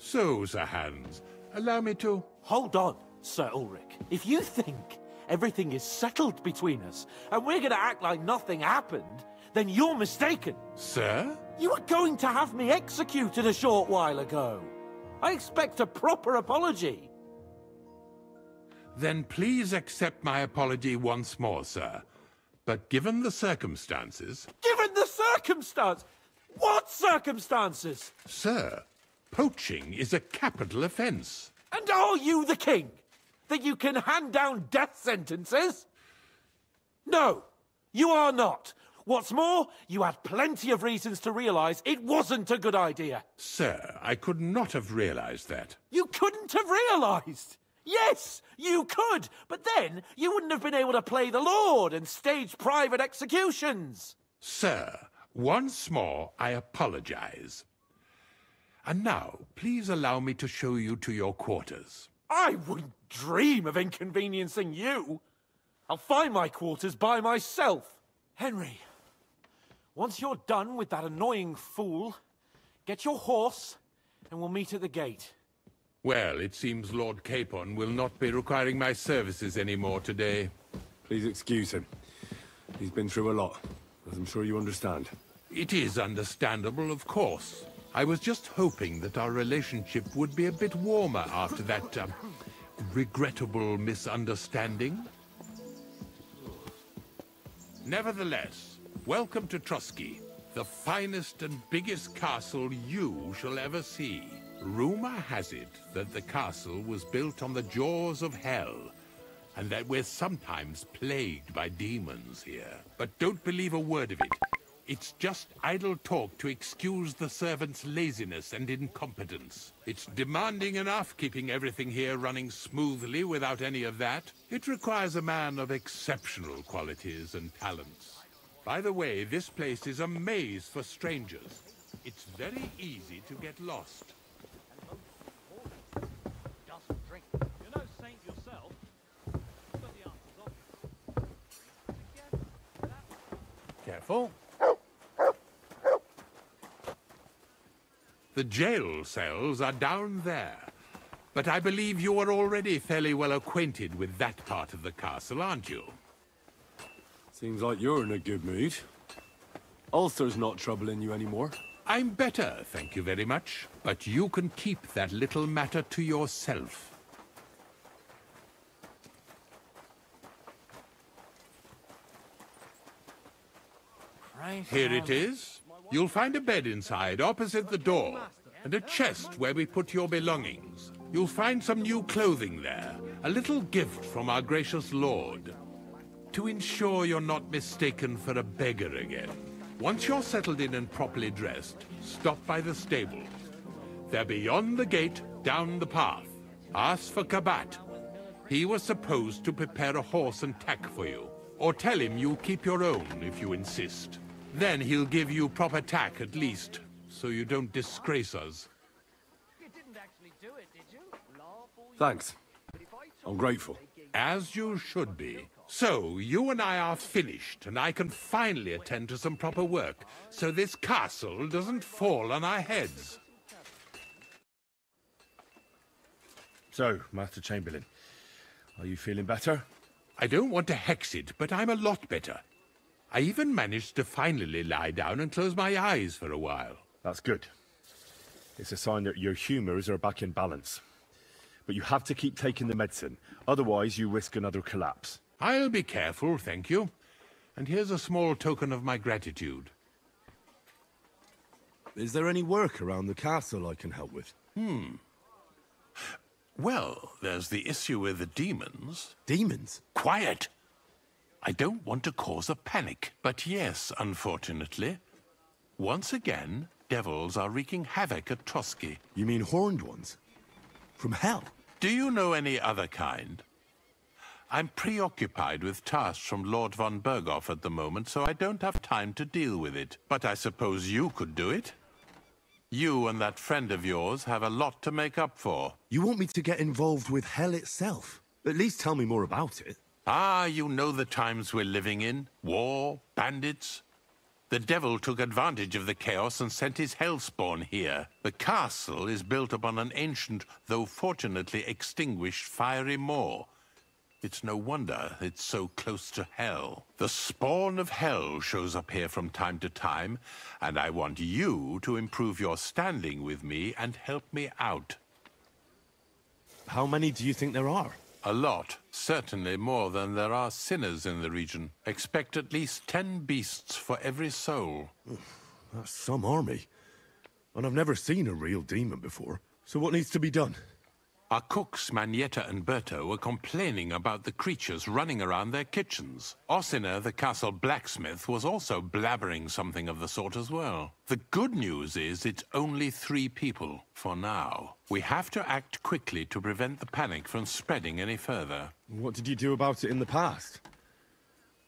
So, Sir Hans, allow me to... Hold on, Sir Ulrich. If you think everything is settled between us, and we're gonna act like nothing happened, then you're mistaken. Sir? You were going to have me executed a short while ago. I expect a proper apology. Then please accept my apology once more, sir. But given the circumstances... Given the circumstance? What circumstances? Sir, poaching is a capital offense. And are you the king? That you can hand down death sentences? No, you are not. What's more, you had plenty of reasons to realize it wasn't a good idea. Sir, I could not have realized that. You couldn't have realized? Yes, you could, but then you wouldn't have been able to play the Lord and stage private executions. Sir, once more I apologize. And now, please allow me to show you to your quarters. I wouldn't dream of inconveniencing you. I'll find my quarters by myself. Henry, once you're done with that annoying fool, get your horse and we'll meet at the gate. Well, it seems Lord Capon will not be requiring my services anymore today. Please excuse him. He's been through a lot, as I'm sure you understand. It is understandable, of course. I was just hoping that our relationship would be a bit warmer after that, regrettable misunderstanding. Nevertheless, welcome to Trotsky, the finest and biggest castle you shall ever see. Rumor has it that the castle was built on the jaws of hell, and that we're sometimes plagued by demons here. But don't believe a word of it. It's just idle talk to excuse the servants' laziness and incompetence. It's demanding enough keeping everything here running smoothly without any of that. It requires a man of exceptional qualities and talents. By the way, this place is a maze for strangers. It's very easy to get lost. Careful. The jail cells are down there. But I believe you are already fairly well acquainted with that part of the castle, aren't you? Seems like you're in a good mood. Ulcer's not troubling you anymore. I'm better, thank you very much. But you can keep that little matter to yourself. Here it is. You'll find a bed inside, opposite the door, and a chest where we put your belongings. You'll find some new clothing there, a little gift from our gracious lord, to ensure you're not mistaken for a beggar again. Once you're settled in and properly dressed, stop by the stable. They're beyond the gate, down the path. Ask for Kabat. He was supposed to prepare a horse and tack for you. Or tell him you'll keep your own if you insist. Then he'll give you proper tack at least, so you don't disgrace us. You didn't actually do it, did you? Thanks. I'm grateful. As you should be. So, you and I are finished, and I can finally attend to some proper work, so this castle doesn't fall on our heads. So, Master Chamberlain, are you feeling better? I don't want to hex it, but I'm a lot better. I even managed to finally lie down and close my eyes for a while. That's good. It's a sign that your humors are back in balance. But you have to keep taking the medicine, otherwise you risk another collapse. I'll be careful, thank you. And here's a small token of my gratitude. Is there any work around the castle I can help with? Well, there's the issue with the demons. Demons? Quiet! I don't want to cause a panic, but yes, unfortunately. Once again, devils are wreaking havoc at Trotsky. You mean horned ones? From hell? Do you know any other kind? I'm preoccupied with tasks from Lord von Berghoff at the moment, so I don't have time to deal with it. But I suppose you could do it? You and that friend of yours have a lot to make up for. You want me to get involved with hell itself? At least tell me more about it. Ah, you know the times we're living in. War, bandits. The devil took advantage of the chaos and sent his hellspawn here. The castle is built upon an ancient, though fortunately extinguished, fiery moor. It's no wonder it's so close to hell. The spawn of hell shows up here from time to time, and I want you to improve your standing with me and help me out. How many do you think there are? A lot. Certainly more than there are sinners in the region. Expect at least 10 beasts for every soul. That's some army. And I've never seen a real demon before. So what needs to be done? Our cooks, Manietta and Berto, were complaining about the creatures running around their kitchens. Ossina, the castle blacksmith, was also blabbering something of the sort as well. The good news is it's only 3 people, for now. We have to act quickly to prevent the panic from spreading any further. What did you do about it in the past?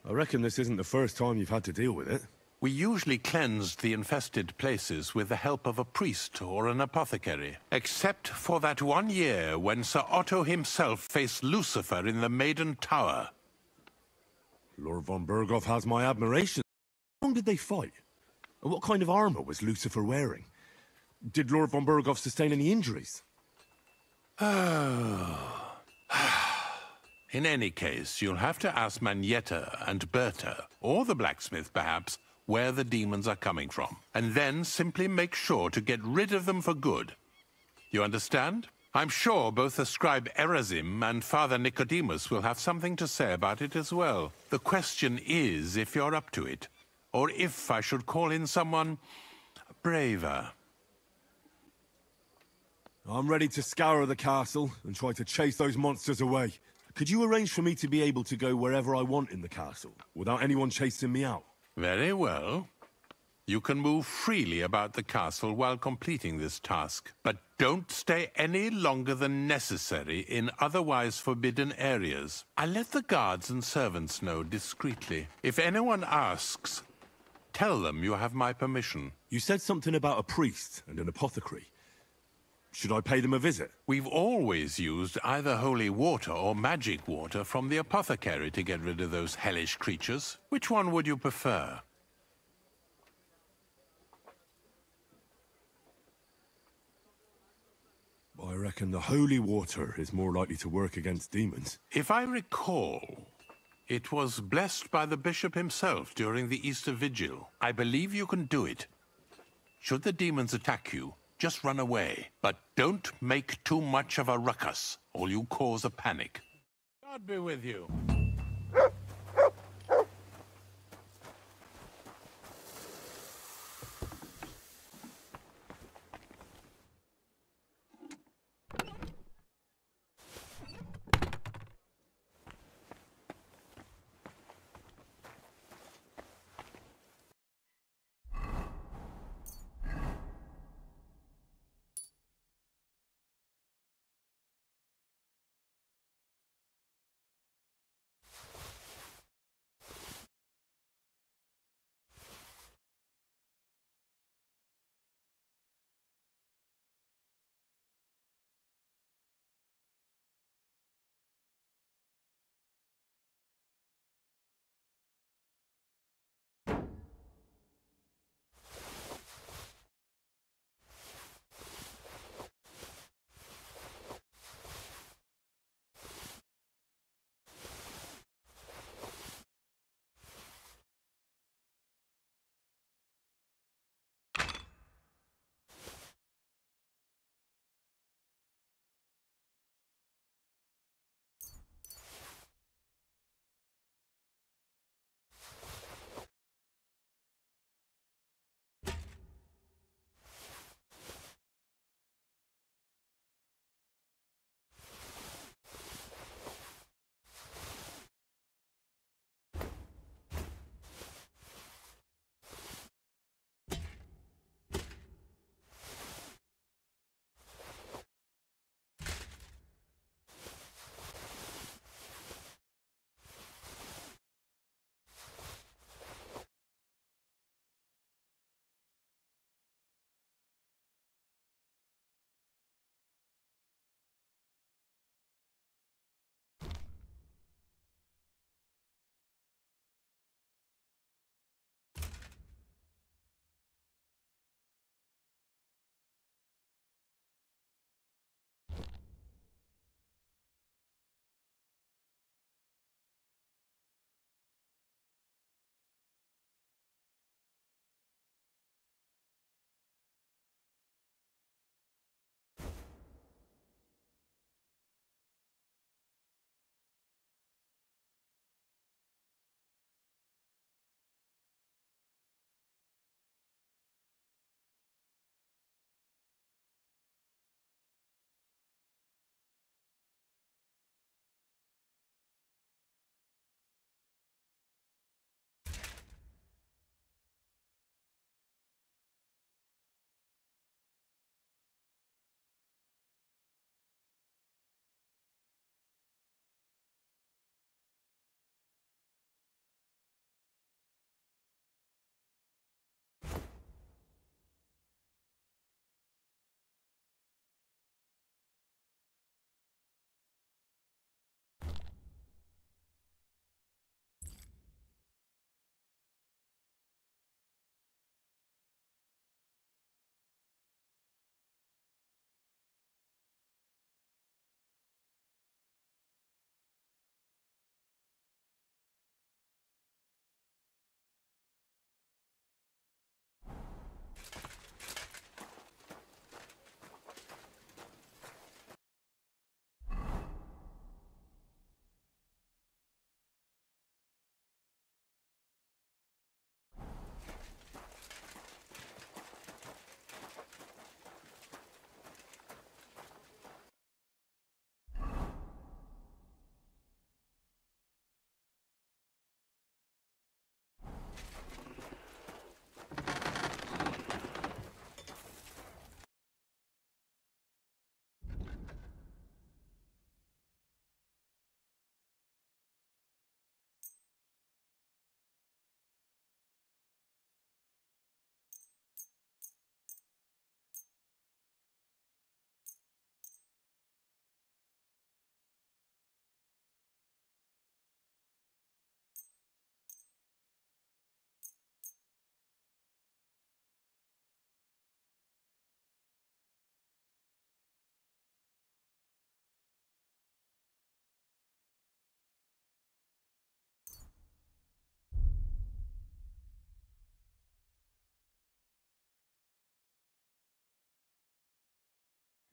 I reckon this isn't the first time you've had to deal with it. We usually cleansed the infested places with the help of a priest or an apothecary. Except for that one year when Sir Otto himself faced Lucifer in the Maiden Tower. Lord von Berghoff has my admiration. How long did they fight? And what kind of armor was Lucifer wearing? Did Lord von Berghoff sustain any injuries? In any case, you'll have to ask Manietta and Berta, or the blacksmith perhaps, where the demons are coming from, and then simply make sure to get rid of them for good. You understand? I'm sure both the scribe Erazim and Father Nicodemus will have something to say about it as well. The question is if you're up to it, or if I should call in someone braver. I'm ready to scour the castle and try to chase those monsters away. Could you arrange for me to be able to go wherever I want in the castle, without anyone chasing me out? Very well. You can move freely about the castle while completing this task, but don't stay any longer than necessary in otherwise forbidden areas. I'll let the guards and servants know discreetly. If anyone asks, tell them you have my permission. You said something about a priest and an apothecary. Should I pay them a visit? We've always used either holy water or magic water from the apothecary to get rid of those hellish creatures. Which one would you prefer? I reckon the holy water is more likely to work against demons. If I recall, it was blessed by the bishop himself during the Easter Vigil. I believe you can do it. Should the demons attack you, just run away. But don't make too much of a ruckus, or you cause a panic. God be with you.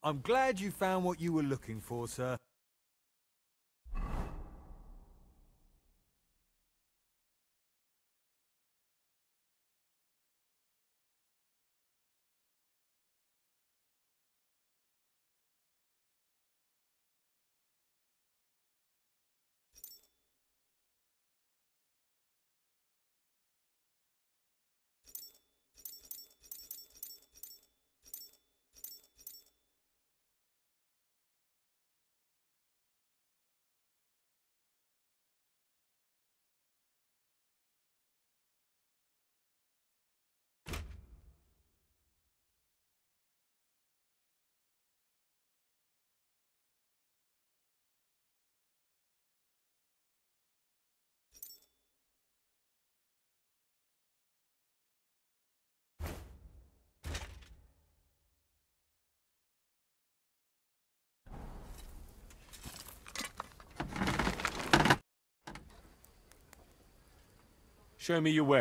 I'm glad you found what you were looking for, sir. Show me your way.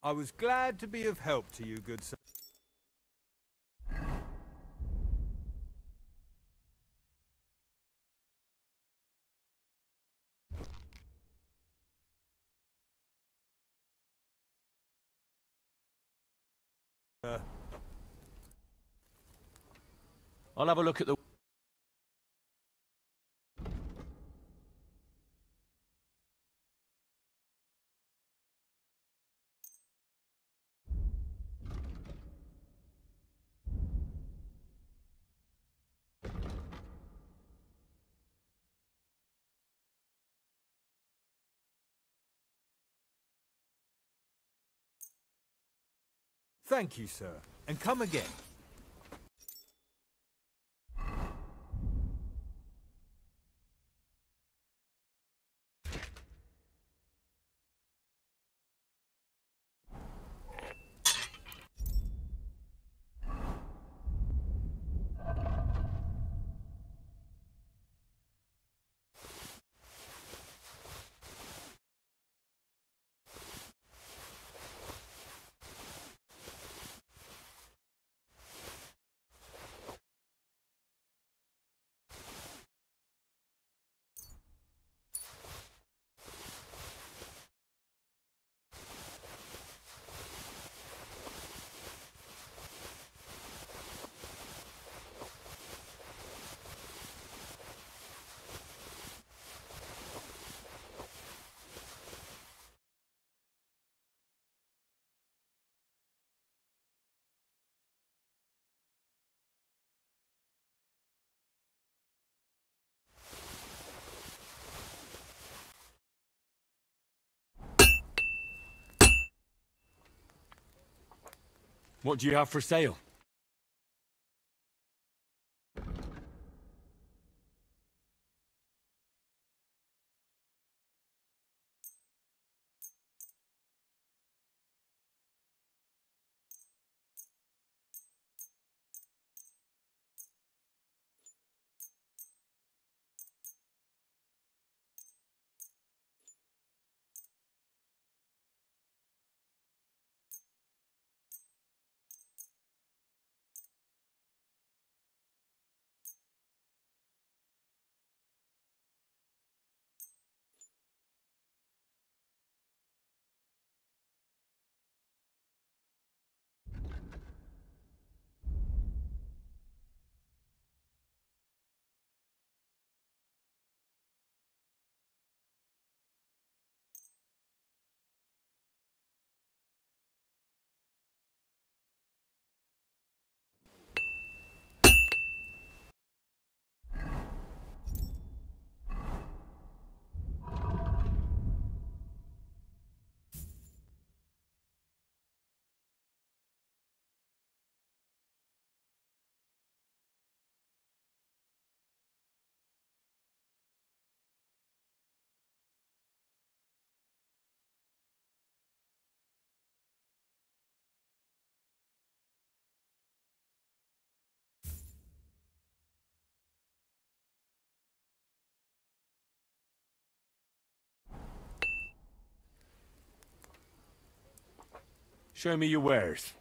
I was glad to be of help to you, good sir. I'll have a look at the... Thank you, sir. And come again. What do you have for sale? Show me your wares.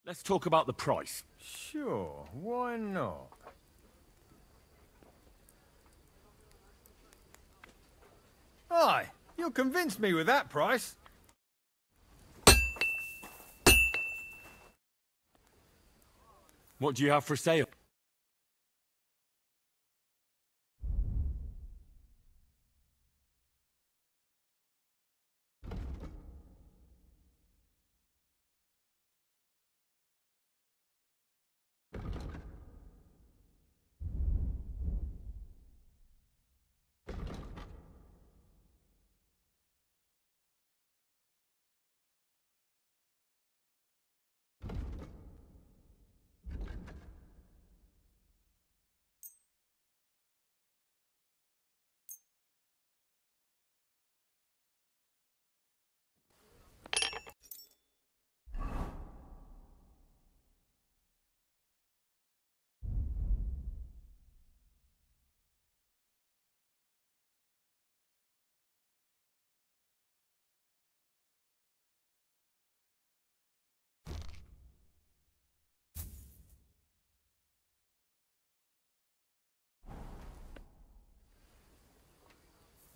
Let's talk about the price. Sure, why not? Aye, you'll convince me with that price. What do you have for sale?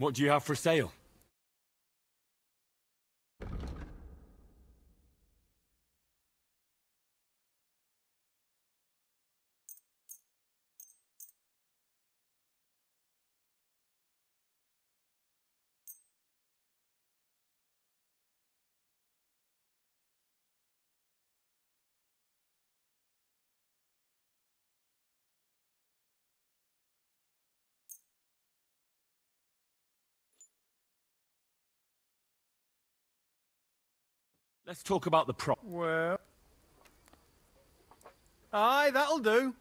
What do you have for sale? Let's talk about the price. Well... Aye, that'll do.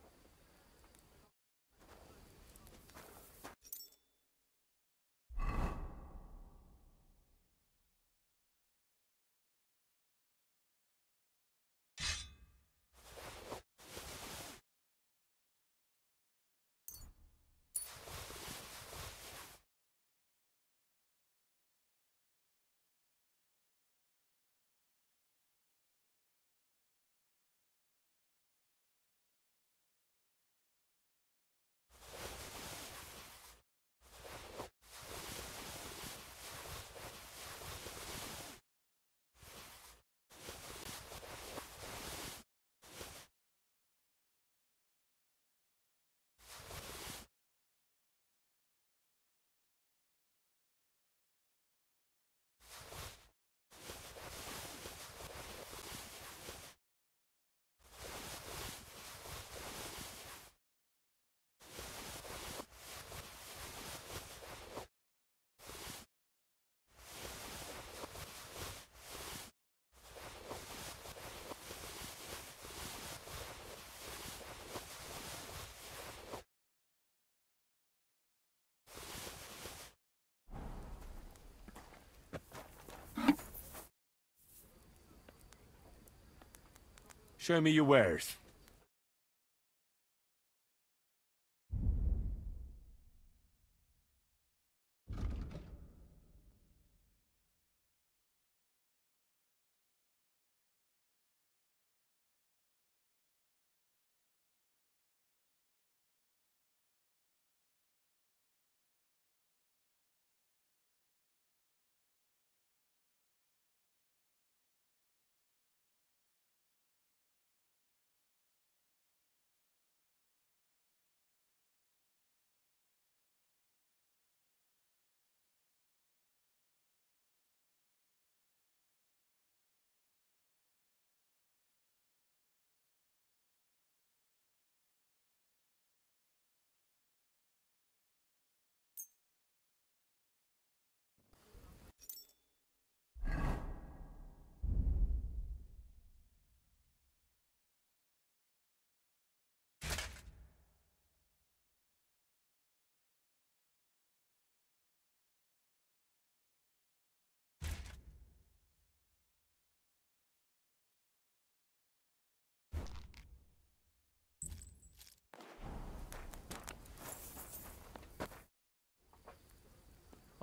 Show me your wares.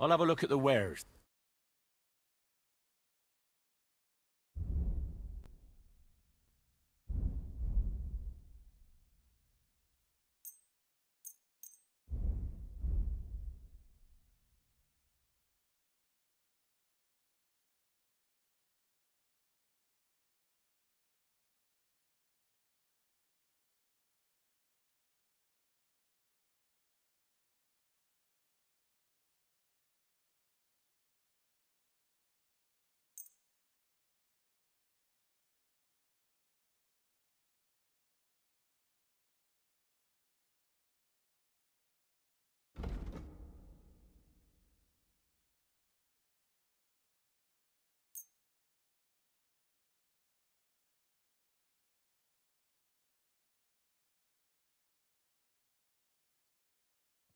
I'll have a look at the wares.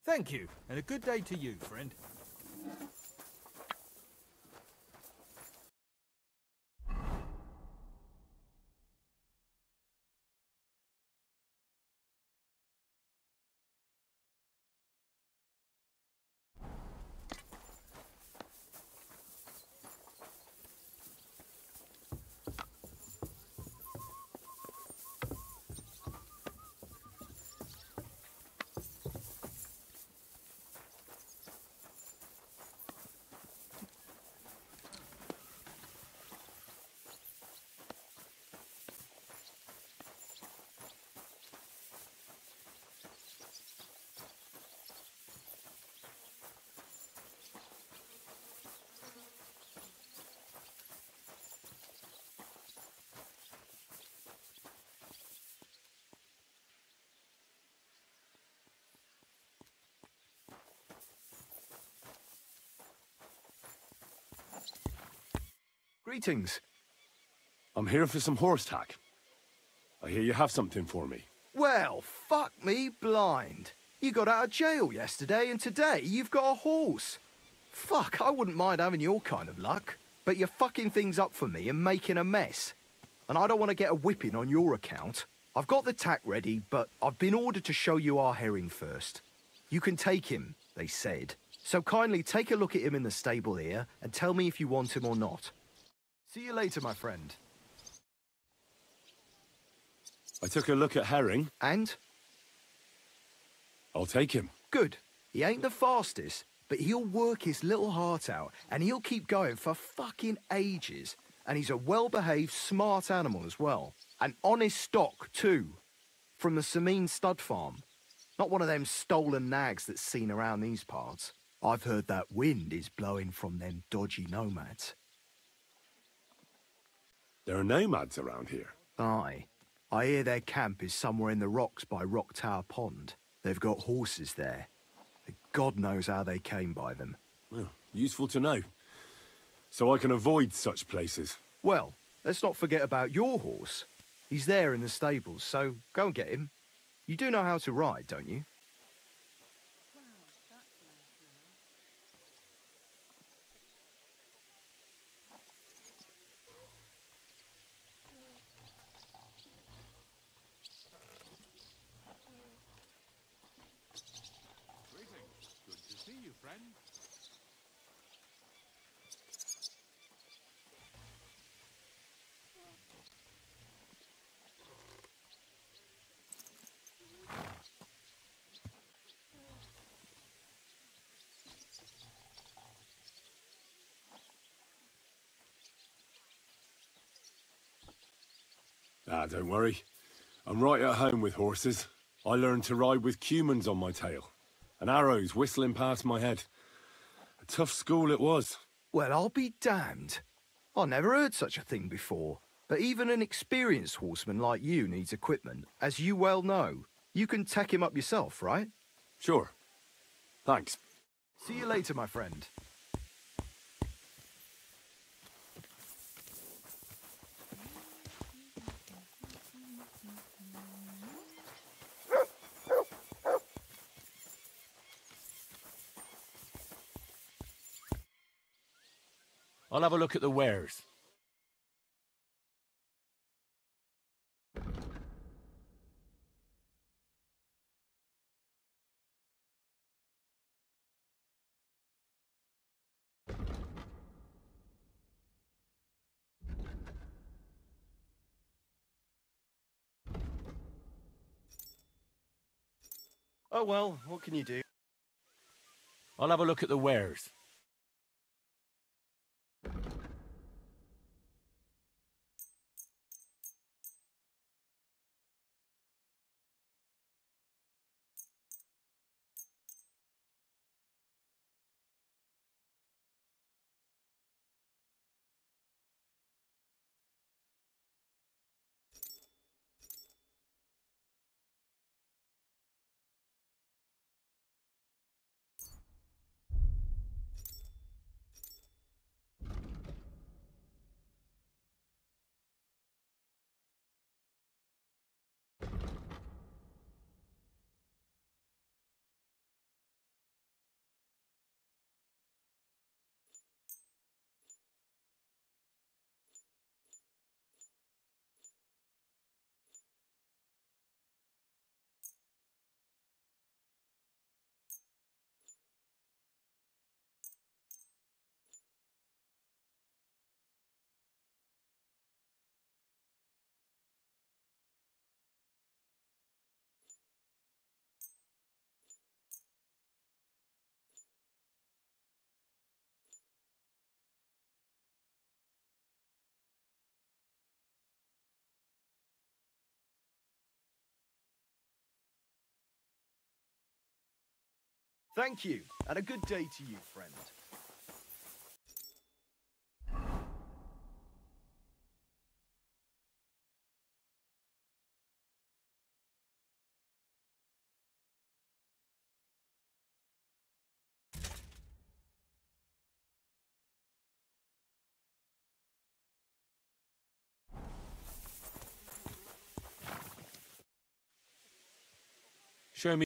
Thank you, and a good day to you, friend. Greetings. I'm here for some horse tack. I hear you have something for me. Well, fuck me blind. You got out of jail yesterday, and today you've got a horse. Fuck, I wouldn't mind having your kind of luck. But you're fucking things up for me and making a mess. And I don't want to get a whipping on your account. I've got the tack ready, but I've been ordered to show you our herring first. You can take him, they said. So kindly take a look at him in the stable here and tell me if you want him or not. See you later, my friend. I took a look at herring. And? I'll take him. Good. He ain't the fastest, but he'll work his little heart out, and he'll keep going for fucking ages. And he's a well-behaved, smart animal as well. An honest stock, too. From the Sameen stud farm. Not one of them stolen nags that's seen around these parts. I've heard that wind is blowing from them dodgy nomads. There are nomads around here. Aye. I hear their camp is somewhere in the rocks by Rock Tower Pond. They've got horses there. God knows how they came by them. Well, useful to know. So I can avoid such places. Well, let's not forget about your horse. He's there in the stables, so go and get him. You do know how to ride, don't you? Good to see you, friend. Ah, don't worry. I'm right at home with horses. I learned to ride with cumans on my tail, and arrows whistling past my head. A tough school it was. Well, I'll be damned. I never heard such a thing before. But even an experienced horseman like you needs equipment, as you well know. You can tack him up yourself, right? Sure. Thanks. See you later, my friend. I'll have a look at the wares. Oh well, what can you do? I'll have a look at the wares. Thank you, and a good day to you, friend. Show me.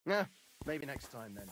Yeah, maybe next time then.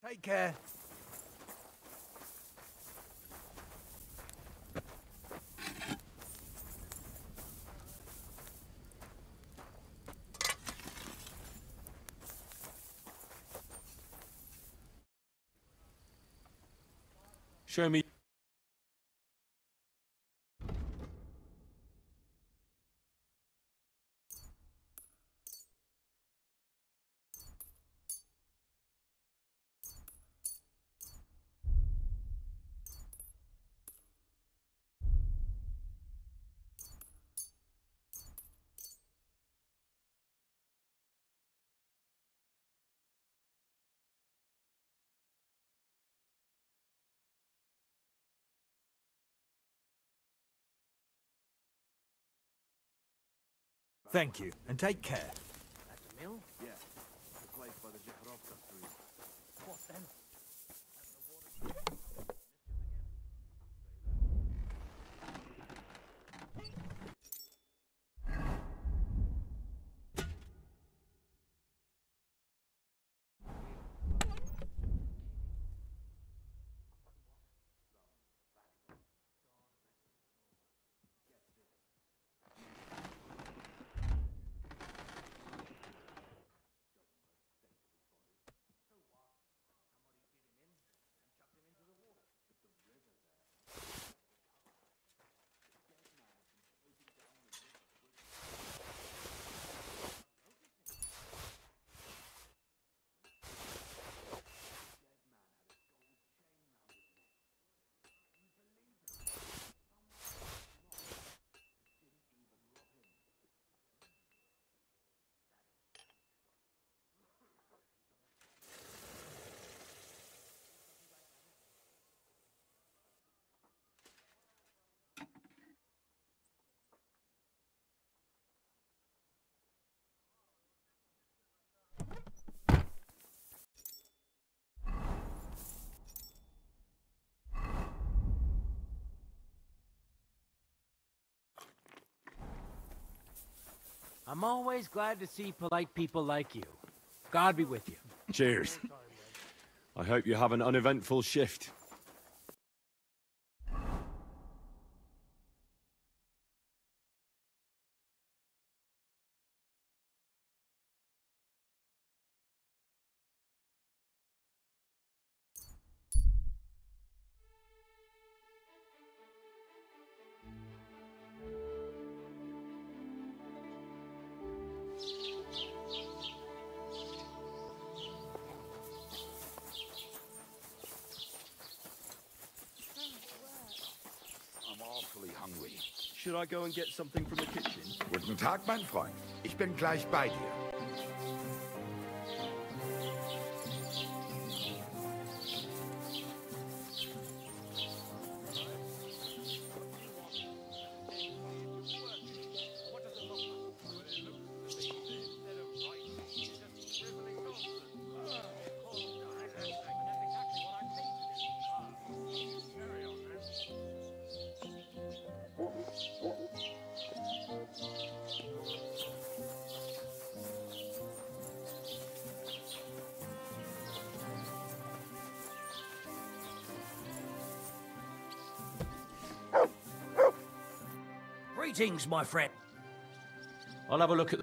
Take care. Show me. Thank you, and take care. At the mill? Yeah, the place by the Zhekhovka stream. What then? I'm always glad to see polite people like you. God be with you. Cheers. I hope you have an uneventful shift. I'm awfully hungry. Should I go and get something from the kitchen? Guten Tag, mein Freund. Ich bin gleich bei dir. Greetings, my friend. I'll have a look at...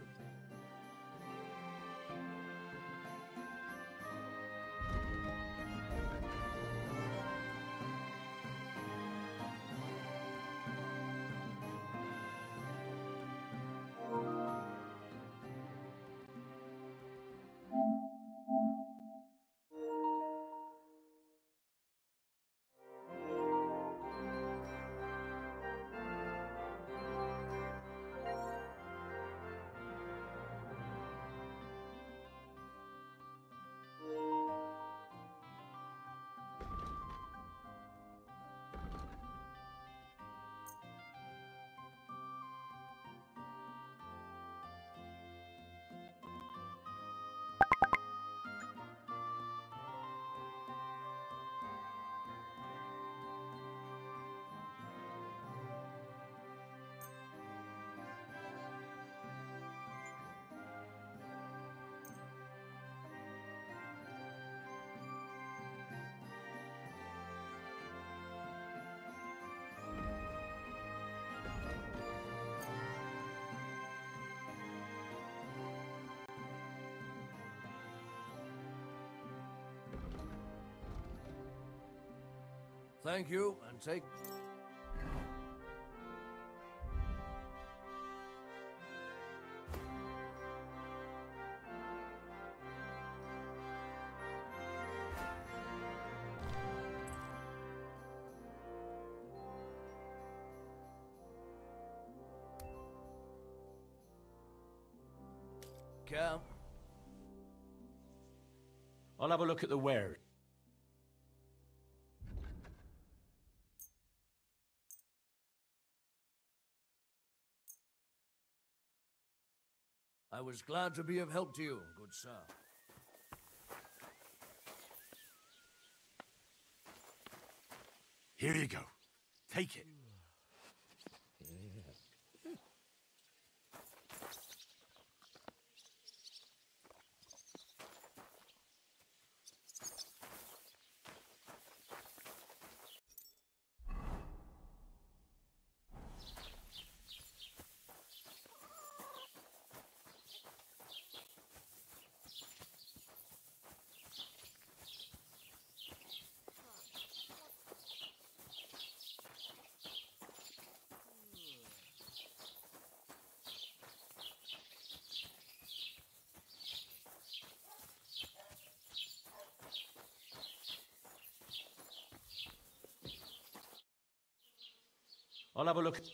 Thank you, and take... Count. I'll have a look at the wares. I was glad to be of help to you, good sir. Here you go. Take it. I'll have a look at...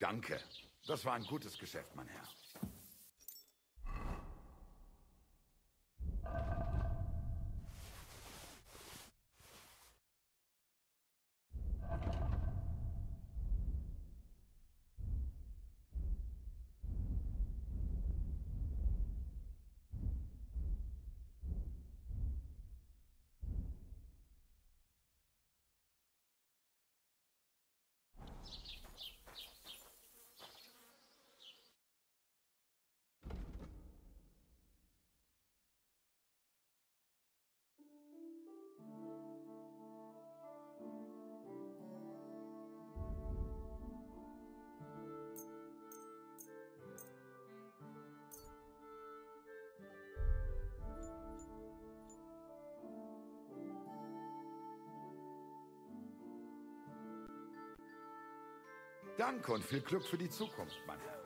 Danke. Das war ein gutes Geschäft, mein Herr. Danke und viel Glück für die Zukunft, mein Herr.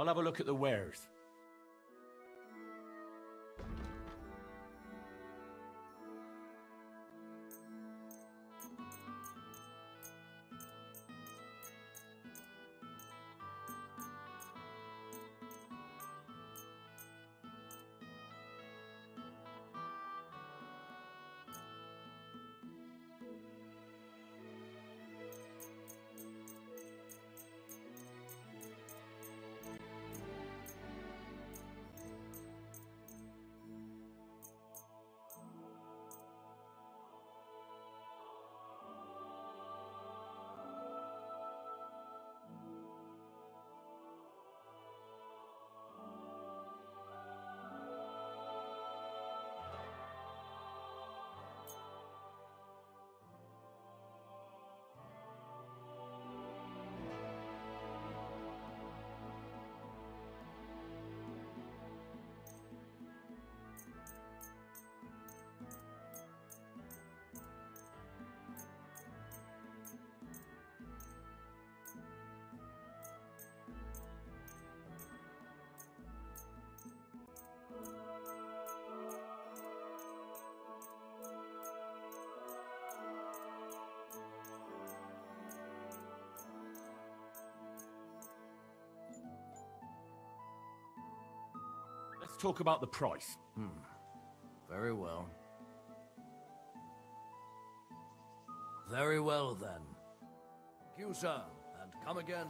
I'll have a look at the wares. Let's talk about the price. Very well. Very well, then. Thank you, sir, and come again.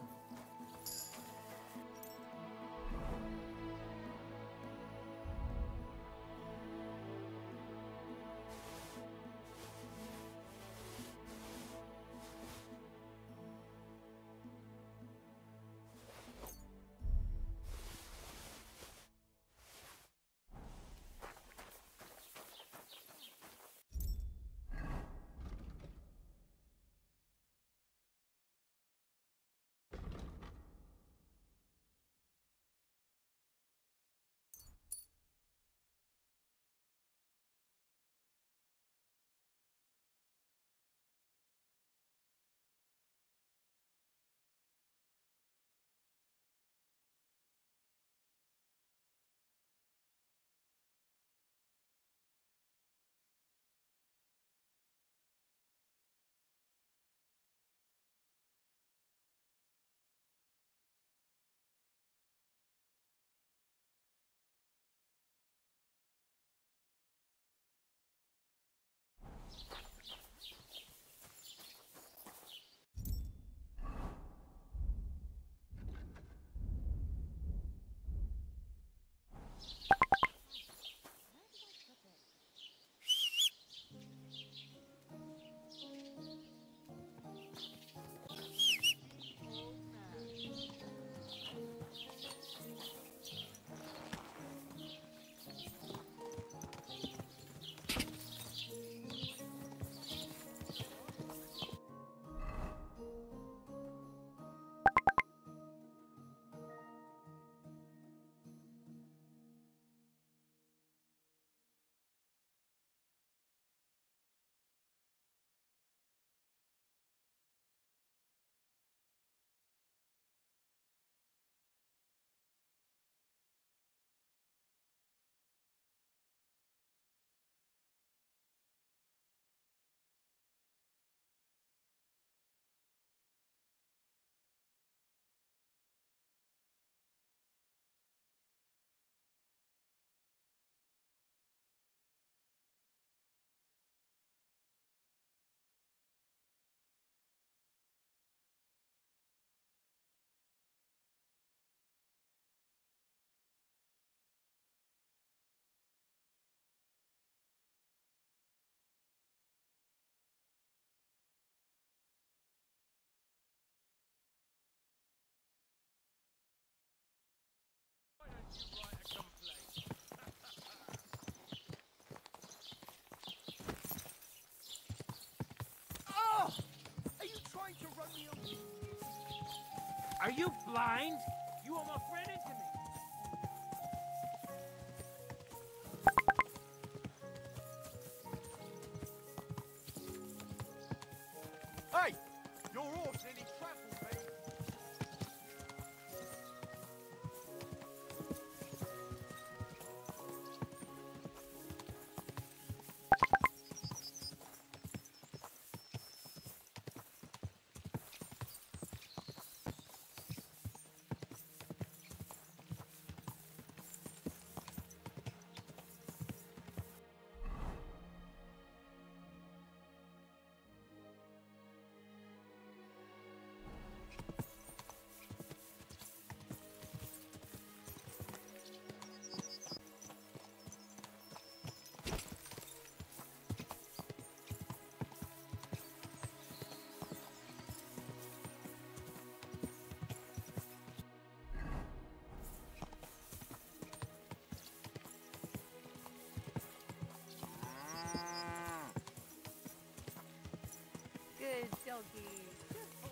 Oh! Are you trying to run me over? Are you blind? You almost ran into me. Hey! Your horse nearly trampled me. Good doggy. Good boy.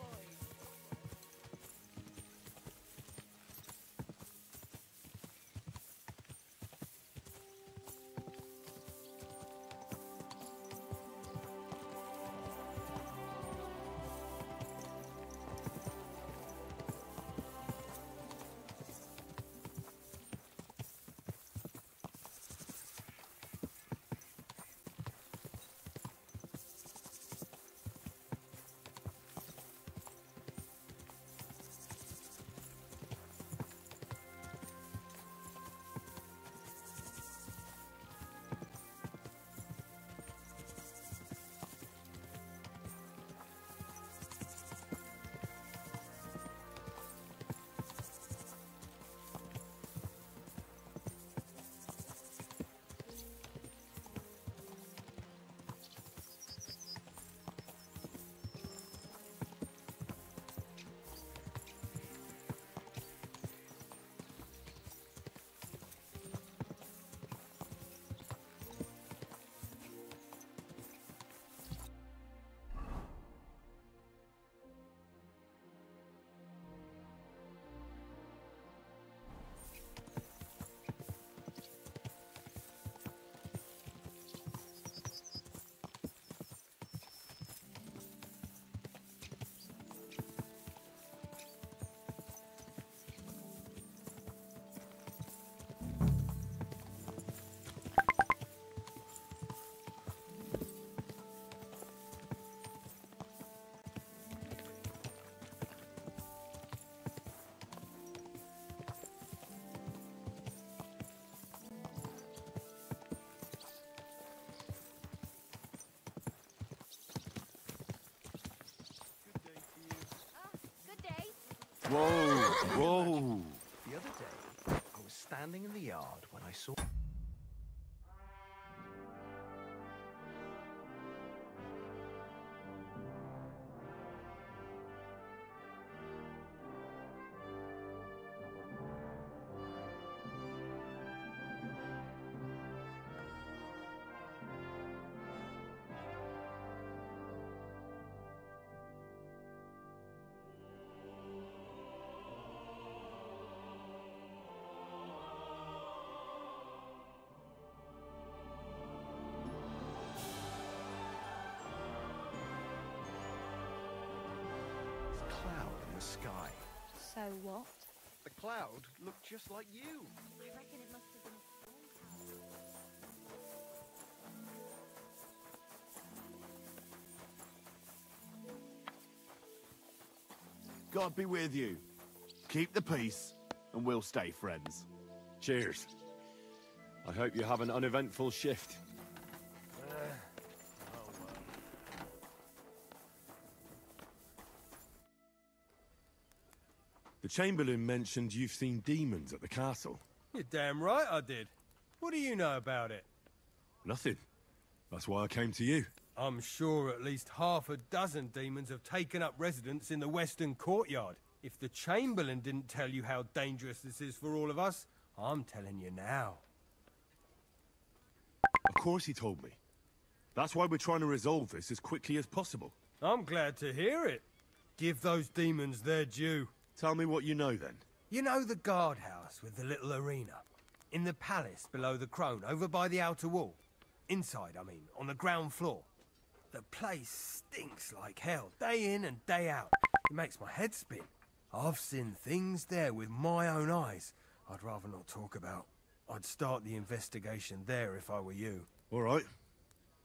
Whoa, whoa. The other day, I was standing in the yard when I saw... cloud in the sky. So what? The cloud looked just like you. I reckon it must have been a storm cloud. God be with you. Keep the peace, and we'll stay friends. Cheers. I hope you have an uneventful shift. The Chamberlain mentioned you've seen demons at the castle. You're damn right I did. What do you know about it? Nothing. That's why I came to you. I'm sure at least half a dozen demons have taken up residence in the western courtyard. If the Chamberlain didn't tell you how dangerous this is for all of us, I'm telling you now. Of course he told me. That's why we're trying to resolve this as quickly as possible. I'm glad to hear it. Give those demons their due. Tell me what you know, then. You know the guardhouse with the little arena? In the palace below the Crone, over by the outer wall? Inside, I mean, on the ground floor. The place stinks like hell, day in and day out. It makes my head spin. I've seen things there with my own eyes I'd rather not talk about. I'd start the investigation there if I were you. All right.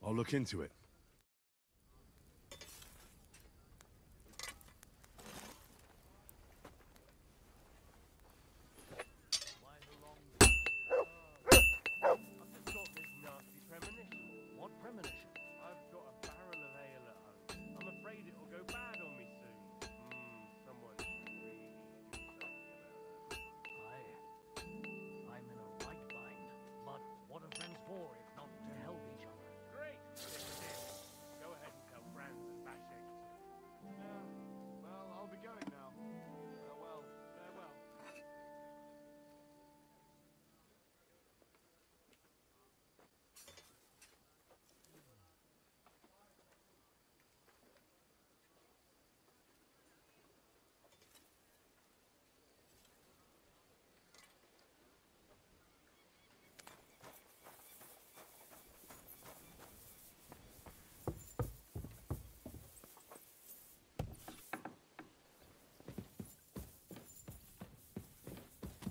I'll look into it.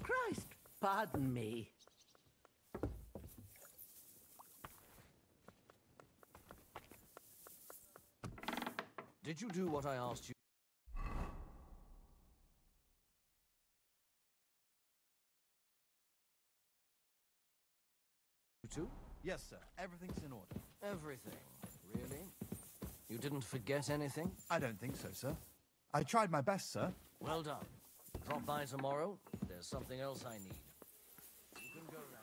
Christ, pardon me. Did you do what I asked you to? Yes, sir. Everything's in order. Everything, really? You didn't forget anything? I don't think so, sir. I tried my best, sir. Well done. Drop by tomorrow. There's something else I need. You can go now.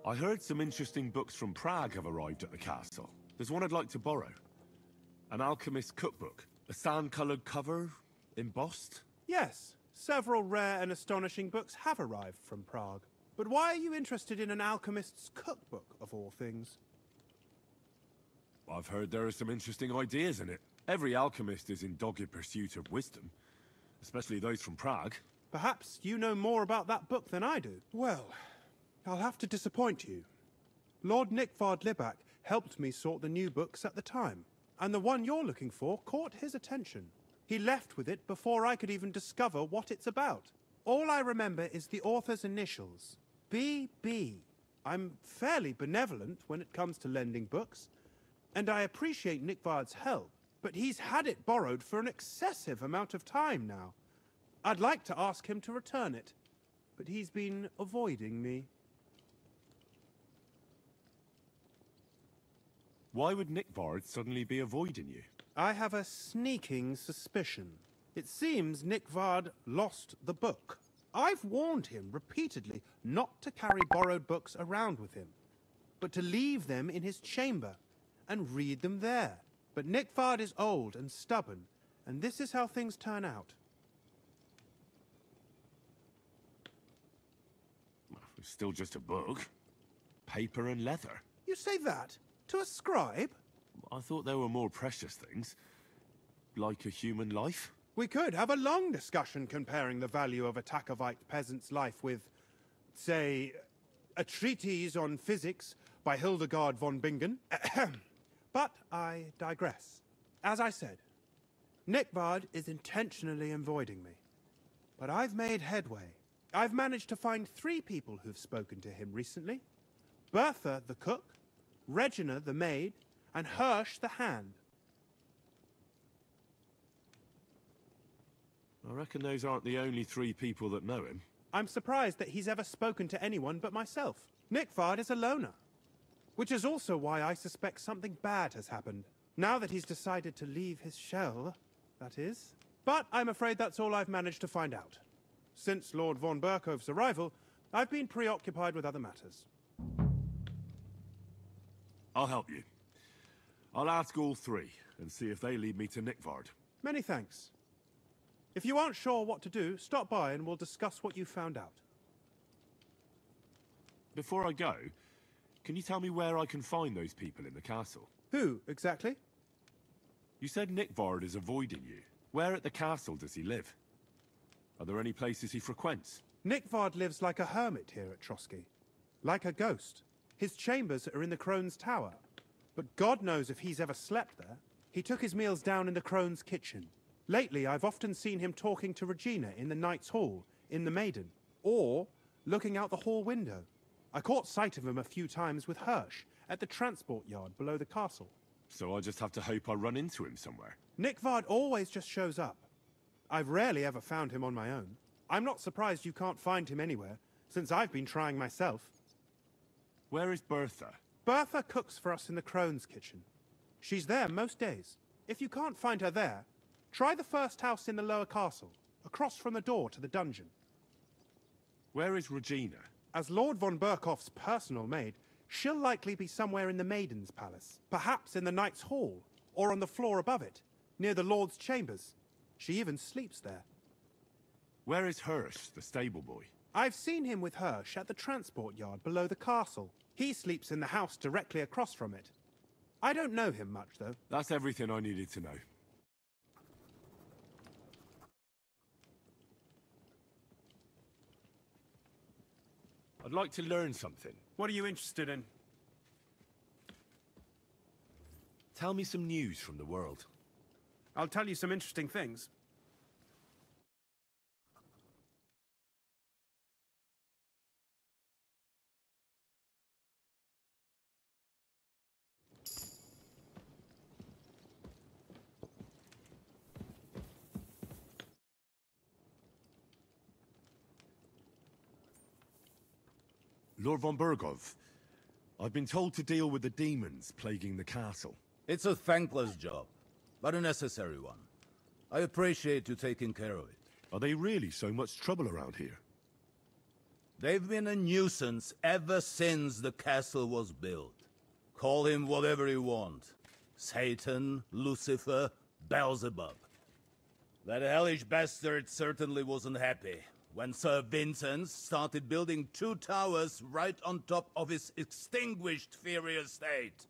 I heard some interesting books from Prague have arrived at the castle. There's one I'd like to borrow. An alchemist's cookbook. A sand-coloured cover, embossed. Yes, several rare and astonishing books have arrived from Prague. But why are you interested in an alchemist's cookbook, of all things? I've heard there are some interesting ideas in it. Every alchemist is in dogged pursuit of wisdom. Especially those from Prague. Perhaps you know more about that book than I do. Well, I'll have to disappoint you. Lord Nickvard Libak helped me sort the new books at the time, and the one you're looking for caught his attention. He left with it before I could even discover what it's about. All I remember is the author's initials, B.B. I'm fairly benevolent when it comes to lending books, and I appreciate Nickvard's help, but he's had it borrowed for an excessive amount of time now. I'd like to ask him to return it, but he's been avoiding me. Why would Nickvard suddenly be avoiding you? I have a sneaking suspicion. It seems Nickvard lost the book. I've warned him repeatedly not to carry borrowed books around with him, but to leave them in his chamber and read them there. But Nickvard is old and stubborn, and this is how things turn out. It's still just a book. Paper and leather. You say that? To a scribe? I thought there were more precious things. Like a human life. We could have a long discussion comparing the value of a Takovite peasant's life with, say, a treatise on physics by Hildegard von Bingen. But I digress. As I said, Nickvard is intentionally avoiding me. But I've made headway. I've managed to find 3 people who've spoken to him recently. Bertha, the cook, Regina, the maid, and Hirsch, the hand. I reckon those aren't the only 3 people that know him. I'm surprised that he's ever spoken to anyone but myself. Nickvard is a loner. Which is also why I suspect something bad has happened. Now that he's decided to leave his shell, that is. But I'm afraid that's all I've managed to find out. Since Lord von Berkove's arrival, I've been preoccupied with other matters. I'll help you. I'll ask all three and see if they lead me to Nickvard. Many thanks. If you aren't sure what to do, stop by and we'll discuss what you found out. Before I go, can you tell me where I can find those people in the castle? Who, exactly? You said Nickvard is avoiding you. Where at the castle does he live? Are there any places he frequents? Nickvard lives like a hermit here at Trotsky. Like a ghost. His chambers are in the Crone's Tower. But God knows if he's ever slept there. He took his meals down in the Crone's kitchen. Lately, I've often seen him talking to Regina in the Knight's Hall, in the Maiden, or looking out the hall window. I caught sight of him a few times with Hirsch at the transport yard below the castle. So I just have to hope I run into him somewhere. Nickvard always just shows up. I've rarely ever found him on my own. I'm not surprised you can't find him anywhere, since I've been trying myself. Where is Bertha? Bertha cooks for us in the Crone's kitchen. She's there most days. If you can't find her there, try the first house in the lower castle, across from the door to the dungeon. Where is Regina? As Lord von Berkoff's personal maid, she'll likely be somewhere in the Maiden's Palace. Perhaps in the Knight's Hall, or on the floor above it, near the Lord's chambers. She even sleeps there. Where is Hirsch, the stable boy? I've seen him with Hirsch at the transport yard below the castle. He sleeps in the house directly across from it. I don't know him much, though. That's everything I needed to know. I'd like to learn something. What are you interested in? Tell me some news from the world. I'll tell you some interesting things. Lord von Berkov, I've been told to deal with the demons plaguing the castle. It's a thankless job, but a necessary one. I appreciate you taking care of it. Are they really so much trouble around here? They've been a nuisance ever since the castle was built. Call him whatever you want. Satan, Lucifer, Beelzebub. That hellish bastard certainly wasn't happy when Sir Vincent started building 2 towers right on top of his extinguished fairy estate.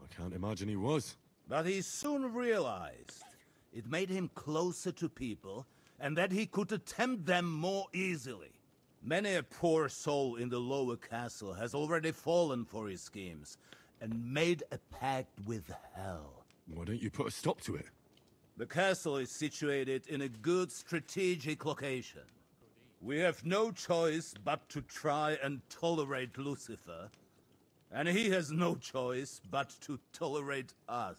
I can't imagine he was. But he soon realized it made him closer to people, and that he could tempt them more easily. Many a poor soul in the lower castle has already fallen for his schemes, and made a pact with hell. Why don't you put a stop to it? The castle is situated in a good strategic location. We have no choice but to try and tolerate Lucifer, and he has no choice but to tolerate us.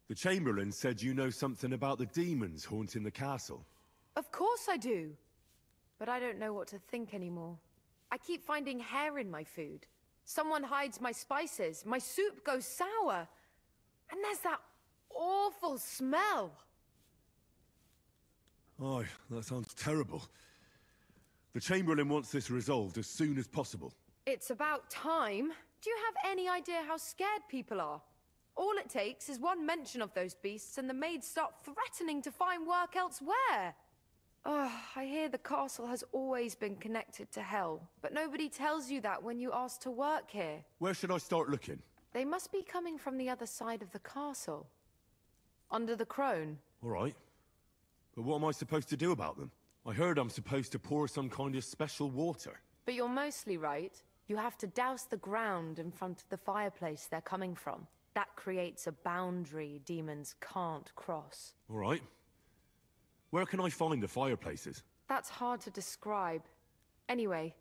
The Chamberlain said you know something about the demons haunting the castle. Of course I do. But I don't know what to think anymore. I keep finding hair in my food. Someone hides my spices. My soup goes sour. And there's that awful smell. Oh, that sounds terrible. The Chamberlain wants this resolved as soon as possible. It's about time. Do you have any idea how scared people are? All it takes is one mention of those beasts and the maids start threatening to find work elsewhere. Ugh, I hear the castle has always been connected to hell, but nobody tells you that when you ask to work here. Where should I start looking? They must be coming from the other side of the castle. Under the crone. All right. But what am I supposed to do about them? I heard I'm supposed to pour some kind of special water. But you're mostly right. You have to douse the ground in front of the fireplace they're coming from. That creates a boundary demons can't cross. All right. Where can I find the fireplaces? That's hard to describe. Anyway,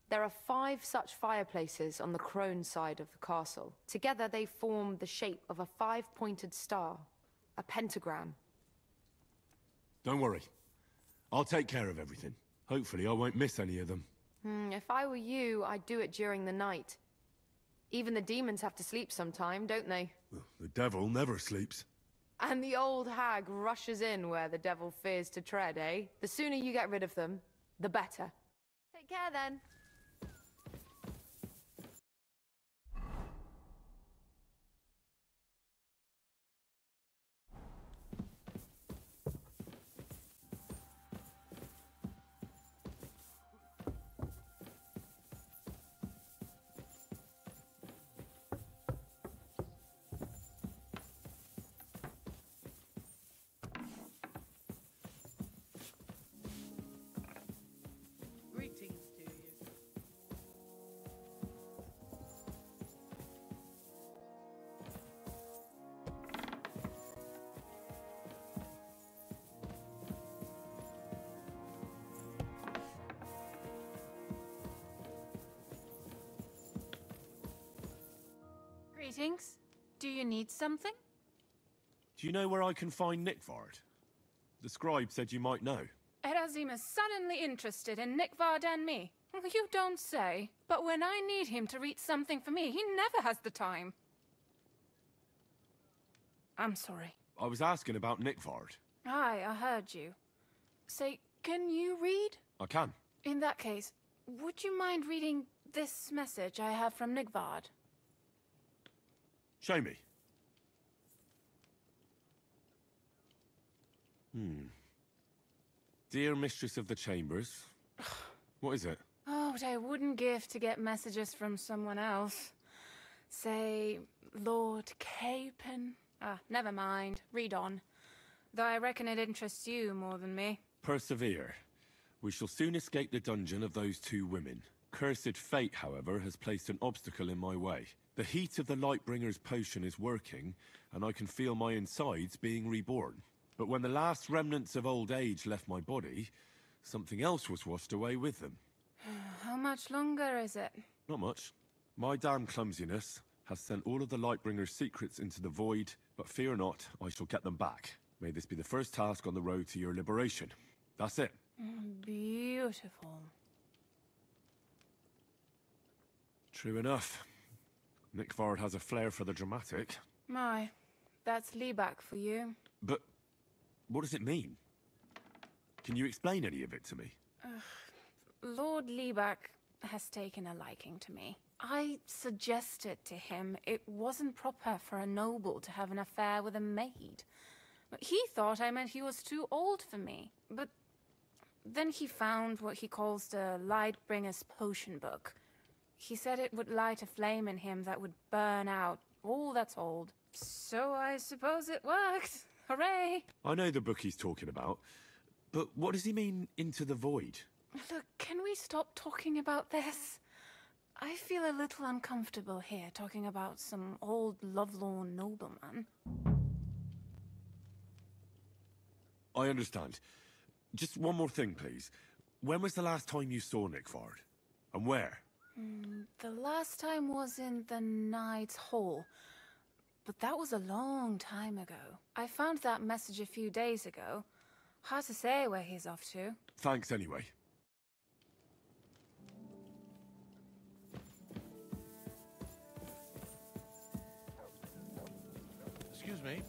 there are 5 such fireplaces on the crone side of the castle. Together they form the shape of a 5-pointed star, a pentagram. Don't worry. I'll take care of everything. Hopefully I won't miss any of them. If I were you, I'd do it during the night. Even the demons have to sleep sometime, don't they? Well, the devil never sleeps. And the old hag rushes in where the devil fears to tread, eh? The sooner you get rid of them, the better. Take care then. Greetings to you. Greetings. Do you need something? Do you know where I can find Nickvard? The scribe said you might know. Erazim is suddenly interested in Nickvard and me. You don't say. But when I need him to read something for me, he never has the time. I'm sorry. I was asking about Nickvard. Aye, I heard you. Say, can you read? I can. In that case, would you mind reading this message I have from Nickvard? Show me. Dear Mistress of the Chambers. What is it? Oh, what I wouldn't give to get messages from someone else. Say, Lord Capon. Never mind. Read on. Though I reckon it interests you more than me. Persevere. We shall soon escape the dungeon of those 2 women. Cursed fate, however, has placed an obstacle in my way. The heat of the Lightbringer's potion is working, and I can feel my insides being reborn. But when the last remnants of old age left my body, something else was washed away with them. How much longer is it? Not much. My damn clumsiness has sent all of the Lightbringer's secrets into the void, but fear not, I shall get them back. May this be the first task on the road to your liberation. That's it. Beautiful. True enough. Nickvard has a flair for the dramatic. My, that's Liebach for you. But what does it mean? Can you explain any of it to me? Lord Liebach has taken a liking to me. I suggested to him it wasn't proper for a noble to have an affair with a maid. He thought I meant he was too old for me. But then he found what he calls the Lightbringer's potion book. He said it would light a flame in him that would burn out all that's old. So I suppose it worked. Hooray! I know the book he's talking about, but what does he mean, into the void? Look, can we stop talking about this? I feel a little uncomfortable here, talking about some old lovelorn nobleman. I understand. Just one more thing, please. When was the last time you saw Nickvard? And where? The last time was in the Knight's Hall. But that was a long time ago. I found that message a few days ago. Hard to say where he's off to. Thanks anyway. Excuse me.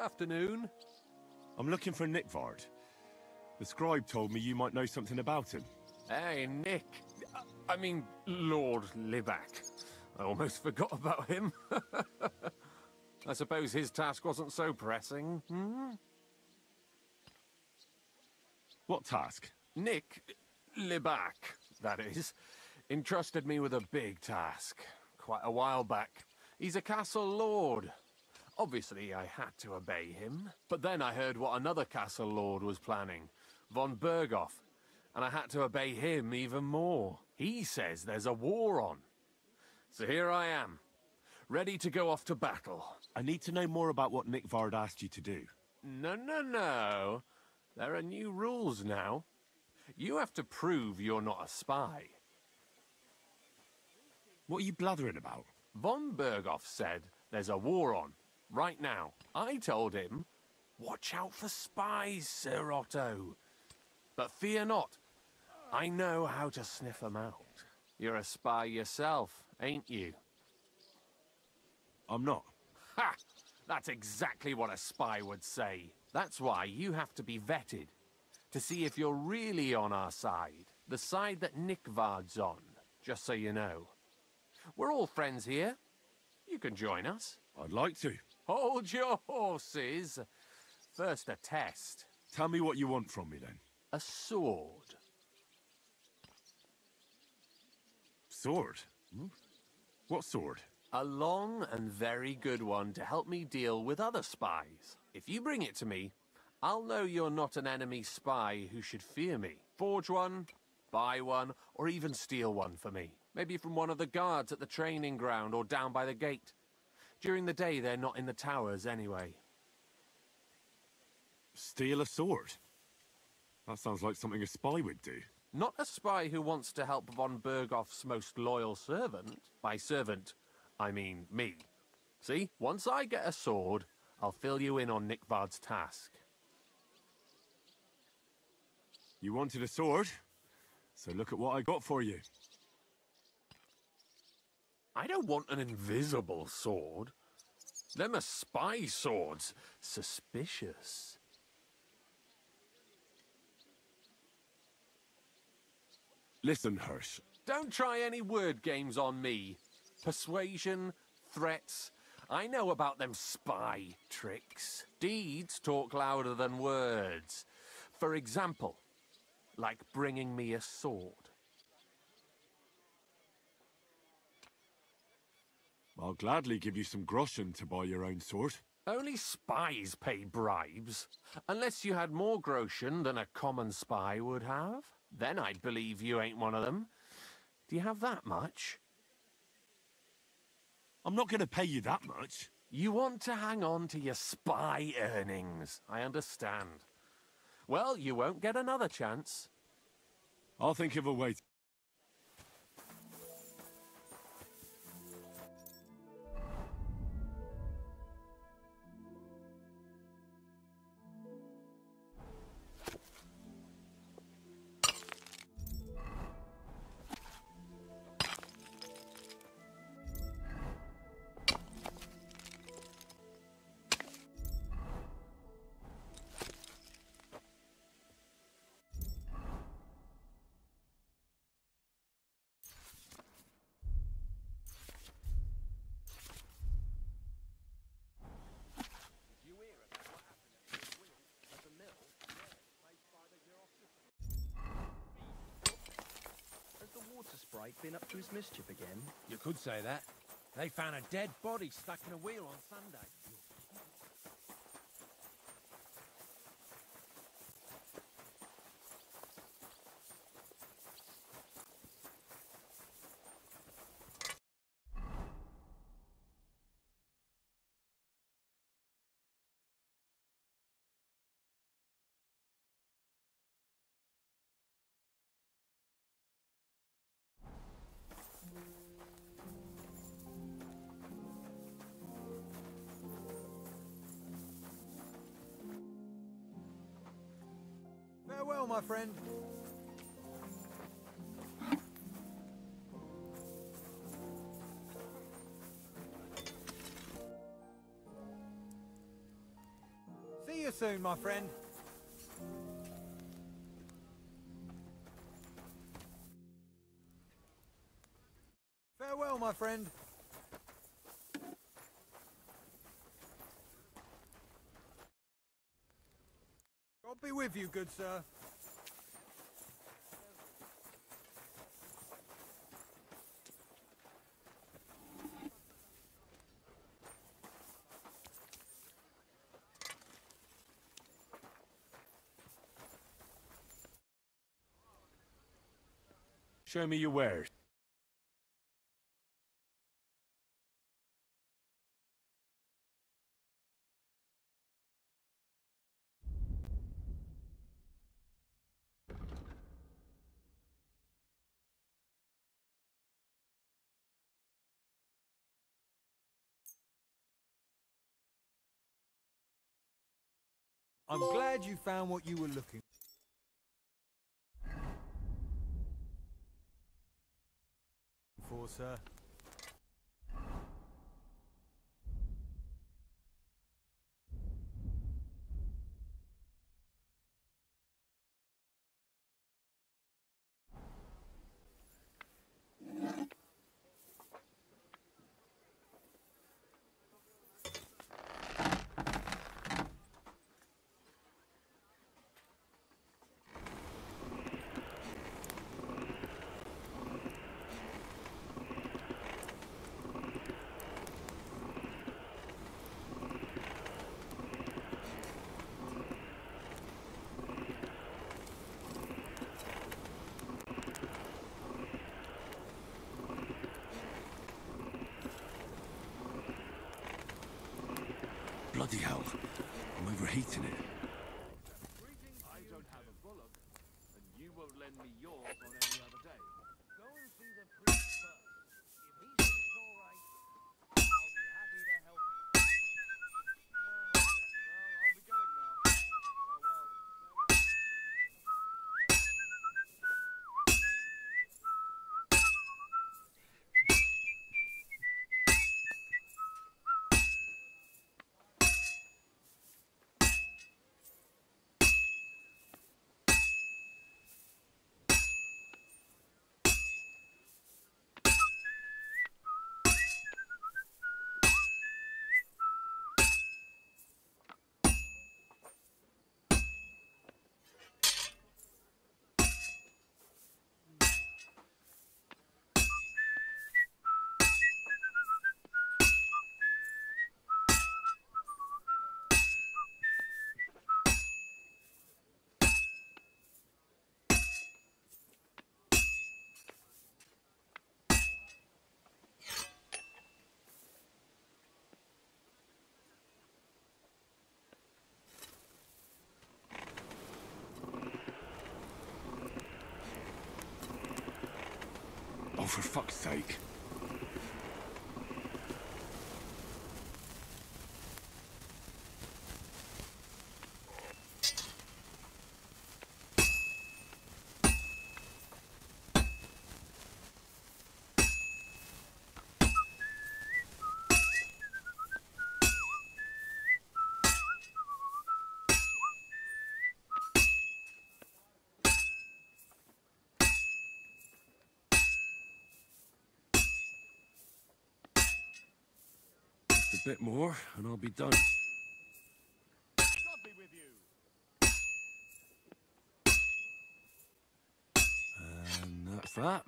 Afternoon. I'm looking for Nickvard. The scribe told me you might know something about him. Hey, Nick. I mean, Lord Libac. I almost forgot about him. I suppose his task wasn't so pressing, hmm? What task? Nick Libac, that is, entrusted me with a big task quite a while back. He's a castle lord. Obviously, I had to obey him. But then I heard what another castle lord was planning, von Berghoff, and I had to obey him even more. He says there's a war on. So here I am, ready to go off to battle. I need to know more about what Nickvard asked you to do. No. There are new rules now. You have to prove you're not a spy. What are you blathering about? Von Berghoff said there's a war on, right now. I told him, watch out for spies, Sir Otto. But fear not, I know how to sniff them out. You're a spy yourself, ain't you? I'm not. Ha! That's exactly what a spy would say. That's why you have to be vetted, to see if you're really on our side. The side that Nickvard's on, just so you know. We're all friends here. You can join us. I'd like to. Hold your horses. First a test. Tell me what you want from me, then. A sword. Sword? What sword? A long and very good one to help me deal with other spies. If you bring it to me, I'll know you're not an enemy spy who should fear me. Forge one, buy one, or even steal one for me. Maybe from one of the guards at the training ground or down by the gate. During the day, they're not in the towers anyway. Steal a sword? That sounds like something a spy would do. Not a spy who wants to help von Berghoff's most loyal servant. By servant, I mean me. See, once I get a sword, I'll fill you in on Nickvard's task. You wanted a sword? So look at what I got for you. I don't want an invisible sword. Them are spy swords. Suspicious. Listen, Hirsch. Don't try any word games on me. Persuasion, threats. I know about them spy tricks. Deeds talk louder than words. For example, like bringing me a sword. I'll gladly give you some groschen to buy your own sword. Only spies pay bribes. Unless you had more groschen than a common spy would have. Then I'd believe you ain't one of them. Do you have that much? I'm not going to pay you that much. You want to hang on to your spy earnings. I understand. Well, you won't get another chance. I'll think of a way. Sprite been up to his mischief again? You could say that. They found a dead body stuck in a wheel on Sunday. Farewell, my friend. soon, my friend. Farewell, my friend. God be with you, good sir. Show me your wares. I'm glad you found what you were looking for, sir. Bloody hell. I'm overheating it. I don't have a bullock, and you won't lend me yours on any other day. Go and see the priest first. If he says it's all right, I'll be happy to help you. Well, I'll be going now. Farewell. Oh, for fuck's sake. A bit more, and I'll be done. God be with you. And that's that.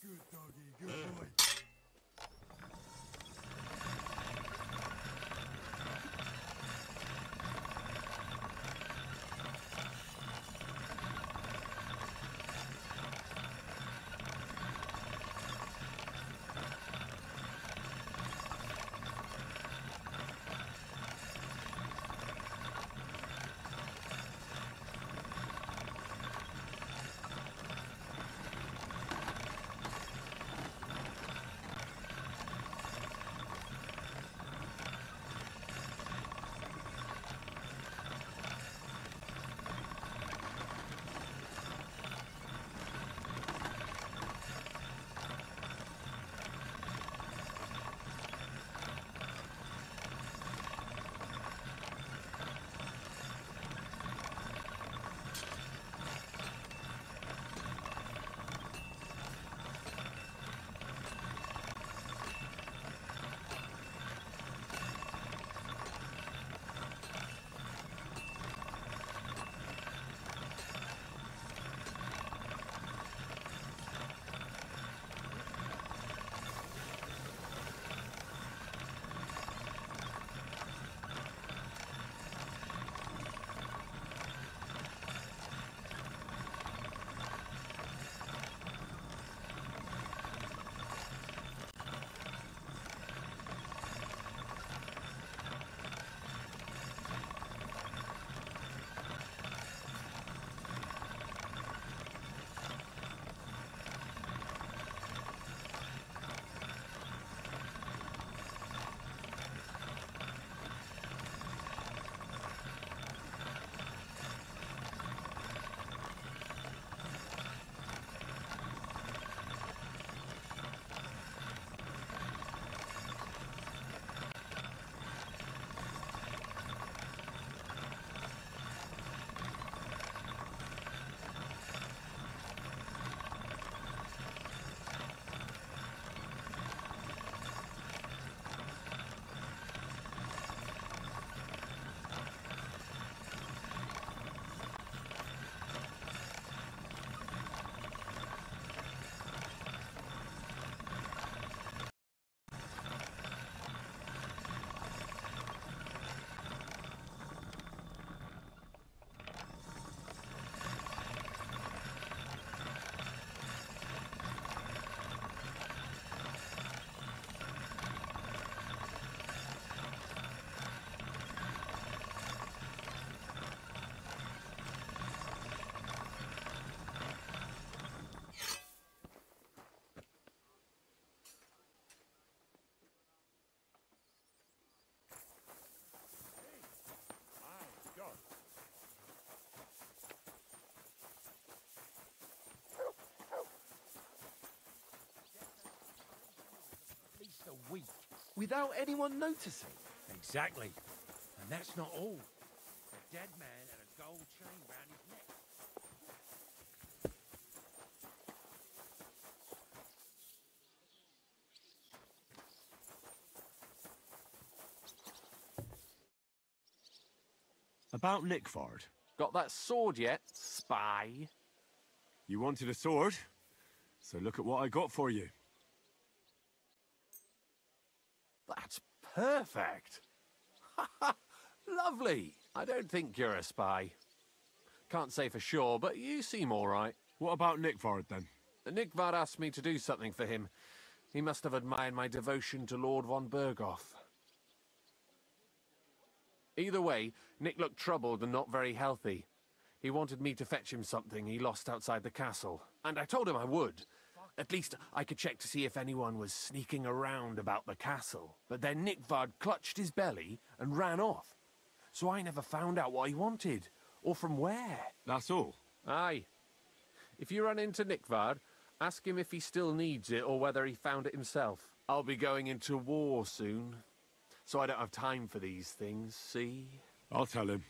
Good doggy, good boy. without anyone noticing. Exactly. And that's not all. The dead man had a gold chain round his neck. About Nickford. Got that sword yet, spy? You wanted a sword? So look at what I got for you. That's perfect. Lovely. I don't think you're a spy. Can't say for sure, but you seem all right. What about Nickford, then? Nickvard asked me to do something for him. He must have admired my devotion to Lord von Bergoth. Either way, Nick looked troubled and not very healthy. He wanted me to fetch him something he lost outside the castle, and I told him I would. At least I could check to see if anyone was sneaking around about the castle. But then Nickvard clutched his belly and ran off. So I never found out what he wanted, or from where. That's all? Aye. If you run into Nickvard, ask him if he still needs it or whether he found it himself. I'll be going into war soon, so I don't have time for these things, see? I'll tell him.